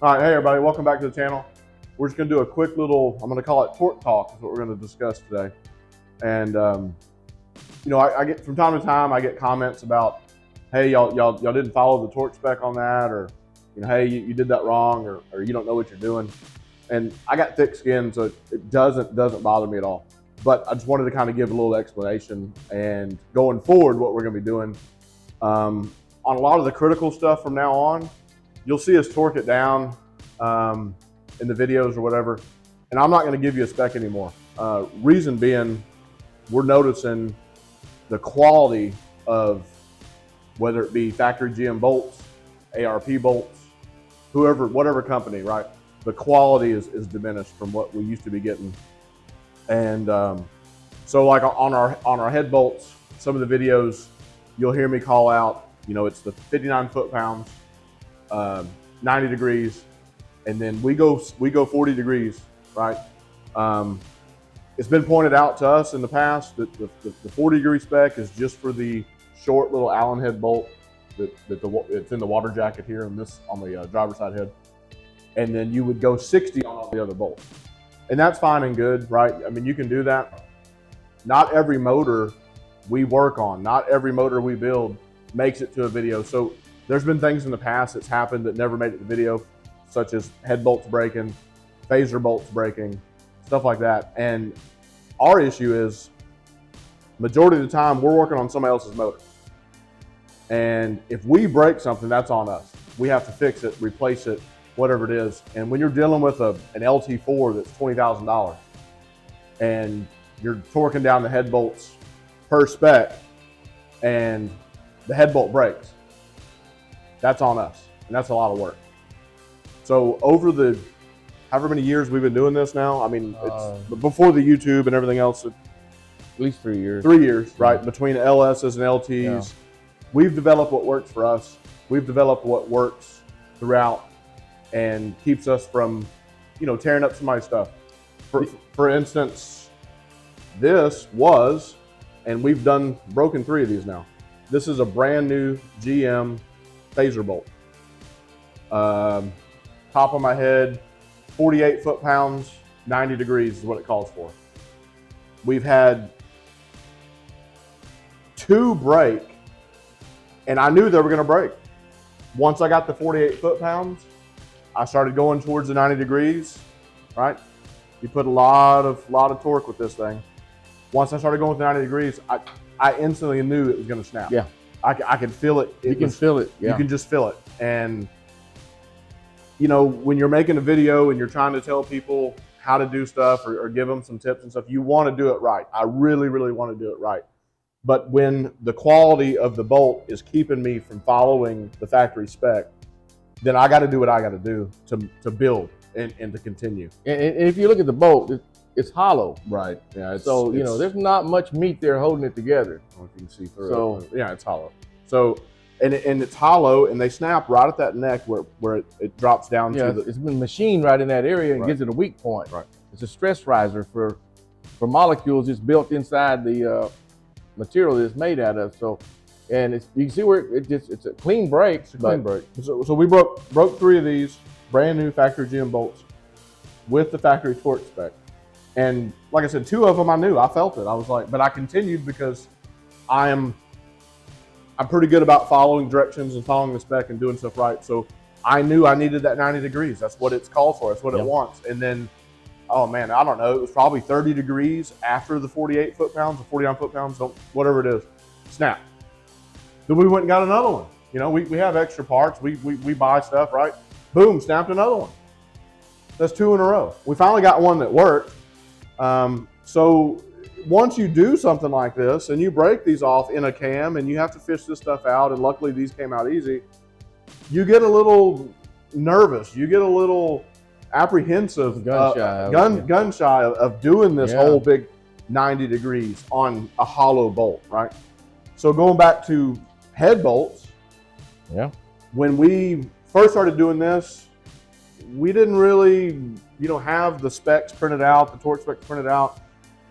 All right, hey everybody, welcome back to the channel. We're just gonna do a quick little, I'm gonna call it torque talk, is what we're gonna discuss today. And you know, I get from time to time, I get comments about, hey, y'all didn't follow the torque spec on that, or you know, hey, you did that wrong, or you don't know what you're doing. And I got thick skin, so it doesn't bother me at all. But I just wanted to kind of give a little explanation, and going forward, what we're gonna be doing on a lot of the critical stuff from now on. You'll see us torque it down in the videos or whatever, and I'm not going to give you a spec anymore. Reason being, we're noticing the quality of whether it be factory GM bolts, ARP bolts, whatever company, right? The quality is diminished from what we used to be getting. And so like on our head bolts, some of the videos, you'll hear me call out, you know, it's the 59 foot-pounds, 90 degrees, and then we go 40 degrees, right? It's been pointed out to us in the past that the 40 degree spec is just for the short little Allen head bolt it's in the water jacket here on the driver's side head, and then you would go 60 on all the other bolts, and that's fine and good, right? I mean, you can do that. Not every motor we work on, not every motor we build makes it to a video. So there's been things in the past that's happened that never made it to video, such as head bolts breaking, phaser bolts breaking, stuff like that. And our issue is, majority of the time, we're working on somebody else's motor. And if we break something, that's on us. We have to fix it, replace it, whatever it is. And when you're dealing with an LT4 that's $20,000 and you're torquing down the head bolts per spec and the head bolt breaks, that's on us, and that's a lot of work. So over the however many years we've been doing this now, I mean, it's before the YouTube and everything else, at least 3 years. 3 years, right? Between LSs and LTs, yeah. We've developed what works for us. We've developed what works throughout and keeps us from, you know, tearing up somebody's stuff. For instance, this was, and we've broken 3 of these now. This is a brand new GM phaser bolt. Top of my head, 48 foot-pounds, 90 degrees is what it calls for. We've had 2 break, and I knew they were gonna break. Once I got the 48 foot-pounds, I started going towards the 90 degrees, right? You put a lot of torque with this thing. Once I started going with 90 degrees, I instantly knew it was gonna snap. Yeah. I could feel it. You can feel it. Yeah. You can just feel it. And you know, when you're making a video and you're trying to tell people how to do stuff or give them some tips and stuff, you want to do it right. I really, really want to do it right. But when the quality of the bolt is keeping me from following the factory spec, then I got to do what I got to do to build and to continue. And if you look at the bolt, it's hollow. Right. Yeah. So you know, there's not much meat there holding it together. I don't know if you can see through it. Yeah, it's hollow. So. And it's hollow, and they snap right at that neck where it drops down to the. It's been machined right in that area and gives it a weak point. Right. It's a stress riser for molecules. It's built inside the material that it's made out of. So, and you can see where it's a clean break. It's a clean break. So we broke 3 of these brand new factory GM bolts with the factory torque spec, and like I said, 2 of them I knew. I felt it. I was like, but I continued because I'm pretty good about following directions and following the spec and doing stuff right. So I knew I needed that 90 degrees. That's what it's called for. That's what it wants. And then, oh man, I don't know. It was probably 30 degrees after the 48 foot-pounds or 49 foot-pounds, whatever it is, snap. Then we went and got another one. You know, we have extra parts. We buy stuff, right? Boom, snapped another one. That's 2 in a row. We finally got one that worked. So once you do something like this and you break these off in a cam and you have to fish this stuff out, and luckily these came out easy, you get a little nervous. You get a little apprehensive, gun shy of doing this whole big 90 degrees on a hollow bolt, right? So going back to head bolts, when we first started doing this, we didn't really, you know, have the specs printed out, the torque specs printed out.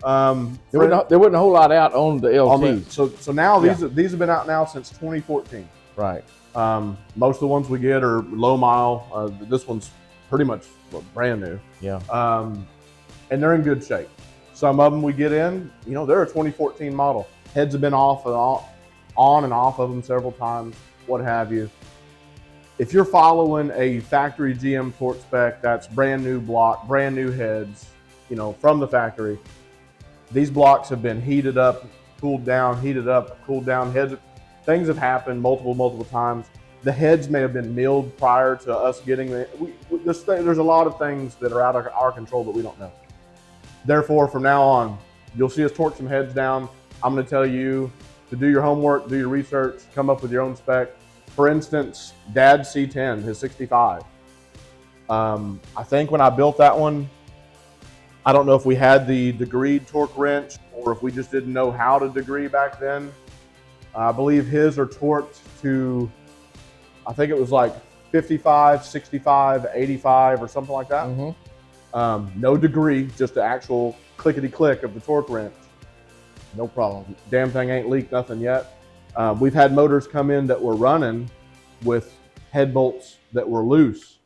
There wasn't a whole lot out on the LTs. So now these have been out now since 2014. Right. Most of the ones we get are low mile. This one's pretty much brand new. Yeah. And they're in good shape. Some of them we get in, they're a 2014 model. Heads have been off and on and off of them several times, what have you. If you're following a factory GM torque spec, that's brand new block, brand new heads, from the factory, these blocks have been heated up, cooled down, heated up, cooled down. Things have happened multiple times. The heads may have been milled prior to us getting it. There's a lot of things that are out of our control that we don't know. Therefore, from now on, you'll see us torque some heads down. I'm going to tell you to do your homework, do your research, come up with your own spec. For instance, Dad's C10, his 65. I think when I built that one, I don't know if we had the degreed torque wrench or if we just didn't know how to degree back then. I believe his are torqued to, I think it was like 55, 65, 85 or something like that. Mm-hmm. No degree, just the actual clickety-click of the torque wrench. No problem. Damn thing ain't leaked nothing yet. We've had motors come in that were running with head bolts that were loose.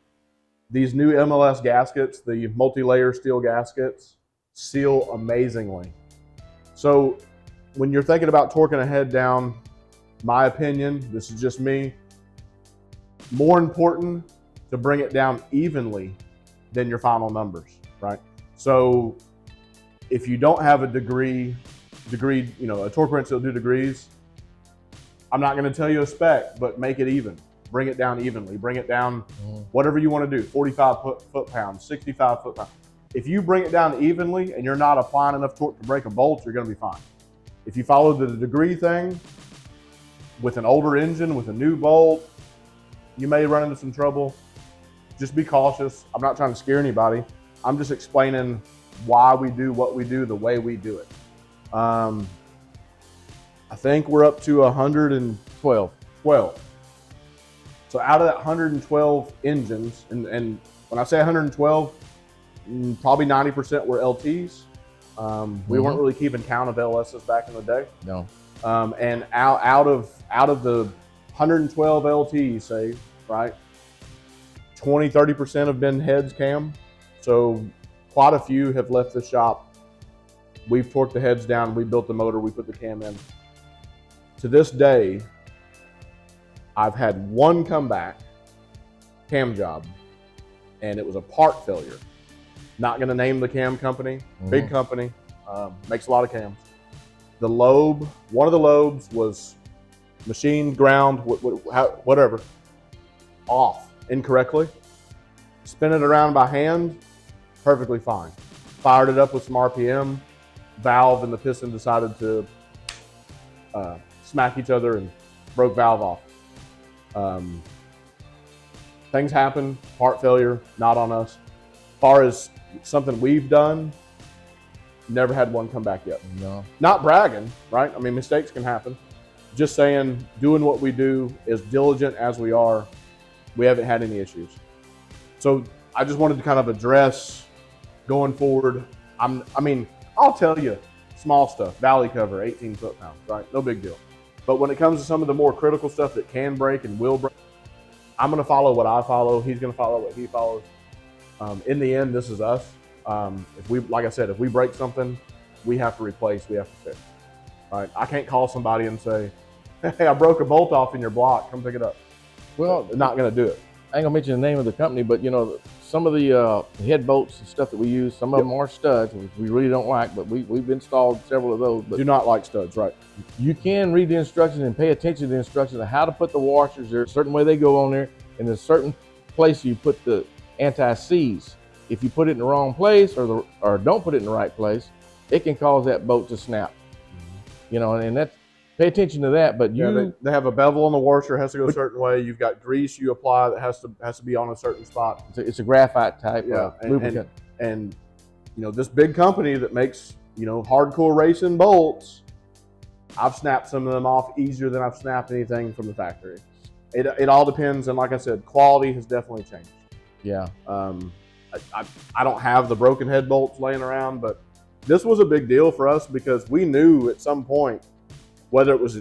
These new MLS gaskets, the multi-layer steel gaskets, seal amazingly. So when you're thinking about torquing a head down, my opinion, this is just me, more important to bring it down evenly than your final numbers, right? So if you don't have a degreed, a torque wrench that'll do degrees, I'm not going to tell you a spec, but make it even. Bring it down evenly. Bring it down whatever you want to do, 45 foot-pounds, 65 foot-pounds. If you bring it down evenly and you're not applying enough torque to break a bolt, you're going to be fine. If you follow the degree thing with an older engine, with a new bolt, you may run into some trouble. Just be cautious. I'm not trying to scare anybody. I'm just explaining why we do what we do the way we do it. I think we're up to 112. So out of that 112 engines, and when I say 112, probably 90% were LTs. We weren't really keeping count of LSs back in the day. No. And out of the 112 LTs, say, right, 20-30% have been heads cam. So quite a few have left the shop. We've torqued the heads down, we built the motor, we put the cam in. To this day, I've had one comeback cam job, and it was a part failure. Not going to name the cam company, big company, makes a lot of cams. The lobe, one of the lobes was machined, ground, whatever, off incorrectly. Spin it around by hand, perfectly fine. Fired it up with some RPM, valve and the piston decided to smack each other and broke valve off. Things happen, part failure, not on us. As far as something we've done, never had one come back yet. No. Not bragging, right? I mean, mistakes can happen. Just saying, doing what we do, as diligent as we are, we haven't had any issues. So I just wanted to kind of address going forward. I'll tell you, small stuff, valley cover, 18 foot-pounds, right? No big deal. But when it comes to some of the more critical stuff that can break and will break, I'm going to follow what I follow. He's going to follow what he follows. In the end, this is us. Like I said, if we break something, we have to replace, we have to fix. Right? I can't call somebody and say, hey, I broke a bolt off in your block, come pick it up. Well, they're not going to do it. I ain't gonna mention the name of the company, but some of the head bolts and stuff that we use, some of them are studs, which we really don't like, but we've installed several of those. But do not like studs, right? You can read the instructions and pay attention to the instructions on how to put the washers. There's a certain way they go on there, and there's a certain place you put the anti-seize. If you put it in the wrong place or don't put it in the right place, it can cause that bolt to snap. And that's, pay attention to that. But they have a bevel on the washer, has to go a certain way. You've got grease you apply that has to be on a certain spot. It's a graphite type lubricant. And this big company that makes hardcore racing bolts, I've snapped some of them off easier than I've snapped anything from the factory. It all depends, and like I said, quality has definitely changed. Yeah. I don't have the broken head bolts laying around, but this was a big deal for us because we knew at some point whether it was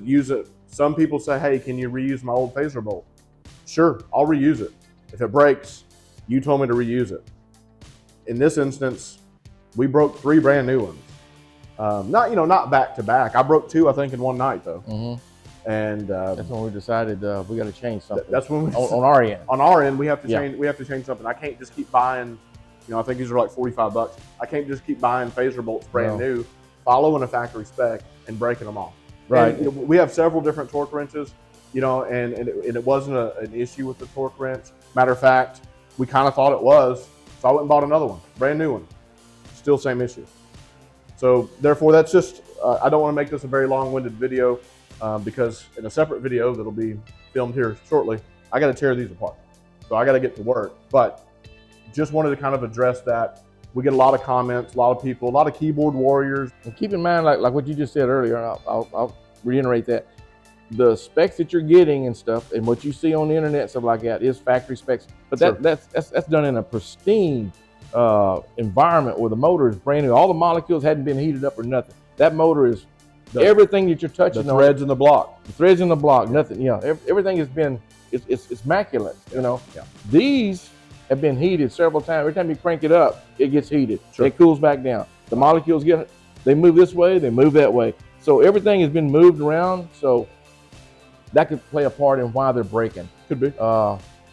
some people say, hey, can you reuse my old phaser bolt? sure, I'll reuse it. If it breaks, you told me to reuse it. In this instance, we broke 3 brand new ones. Not back to back. I broke 2, I think, in one night though. And that's when we decided we got to change something. That's when we on our end. On our end, we have to change. We have to change something. I can't just keep buying. I think these are like $45. I can't just keep buying phaser bolts brand new, following a factory spec and breaking them off. Right. And, we have several different torque wrenches. And it wasn't an issue with the torque wrench. Matter of fact, we kind of thought it was, so I went and bought another one, brand new one. Still same issue. So therefore, that's just. I don't want to make this a very long-winded video. Because in a separate video that'll be filmed here shortly, I got to tear these apart. So I got to get to work. But just wanted to kind of address that. We get a lot of comments, a lot of people, a lot of keyboard warriors. And keep in mind, like what you just said earlier, and I'll reiterate that, the specs that you're getting and stuff, and what you see on the internet, stuff like that, is factory specs. But that's done in a pristine environment where the motor is brand new. All the molecules hadn't been heated up or nothing. That motor is everything that you're touching, the threads in the block. The threads in the block, nothing. Everything has been, it's immaculate. These have been heated several times. Every time you crank it up, it gets heated. It cools back down. The molecules they move this way, they move that way. So everything has been moved around. So that could play a part in why they're breaking. Could be.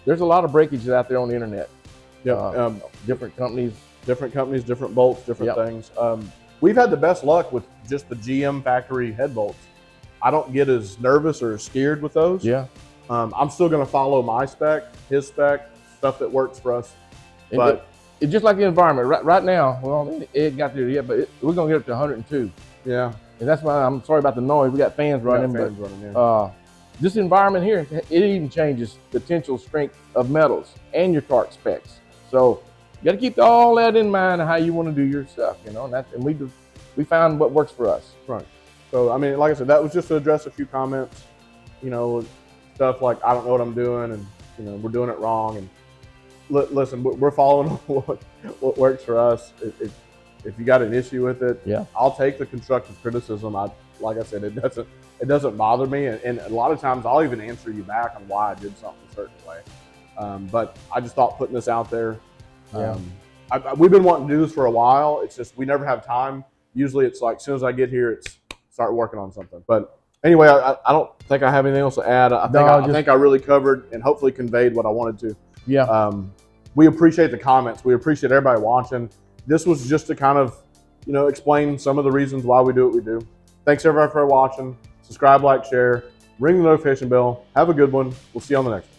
There's a lot of breakages out there on the internet. Different companies, different bolts, different things. We've had the best luck with just the GM factory head bolts. I don't get as nervous or scared with those. I'm still going to follow my spec, his spec, stuff that works for us. But it's just like the environment right now. Well, it ain't got there yet, but we're going to get up to 102. Yeah. And that's why I'm sorry about the noise. We got fans running. This environment here, it even changes the potential strength of metals and your torque specs. So you got to keep all that in mind, how you want to do your stuff, and we found what works for us. Right. So, I mean, like I said, that was just to address a few comments, stuff like, I don't know what I'm doing, and, we're doing it wrong. And listen, we're following what works for us. If you got an issue with it, I'll take the constructive criticism. Like I said, it doesn't bother me. And a lot of times I'll even answer you back on why I did something a certain way. But I just thought putting this out there. We've been wanting to do this for a while. It's just we never have time. Usually it's like as soon as I get here, it's start working on something. But anyway, I don't think I have anything else to add. I think I really covered and hopefully conveyed what I wanted to. We appreciate the comments. We appreciate everybody watching. This was just to kind of explain some of the reasons why we do what we do. Thanks everybody for watching. Subscribe, like, share, ring the notification bell. Have a good one. We'll see you on the next one.